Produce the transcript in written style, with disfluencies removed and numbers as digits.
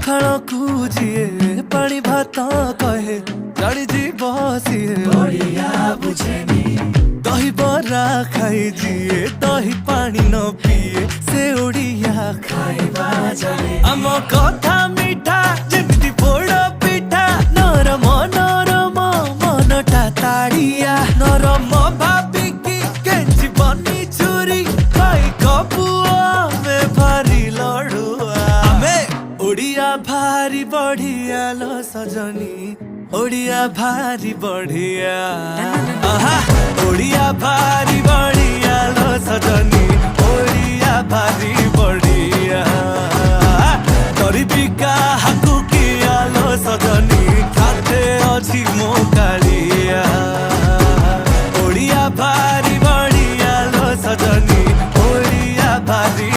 पखाल को जीए पानी भात कहे जड़ी जी बसिए ओडिया बुझेनी दही बरा खाई जीए दही पानी न पिए से ओडिया खाइबा जाने आम कथा मिठा जेमिति पोड़ पिठा नरम नरम मनटा ताड़िया नरम भाबिकी केंची बनी चुरी खाई कपुआ में भारी लड़ुआ आमे ओडिया भारी बढ़िया लो सजनी ओडिया भारी बढ़िया आहा ओडिया भारी बढ़िया लो सजनी ओडिया भारी बढ़िया।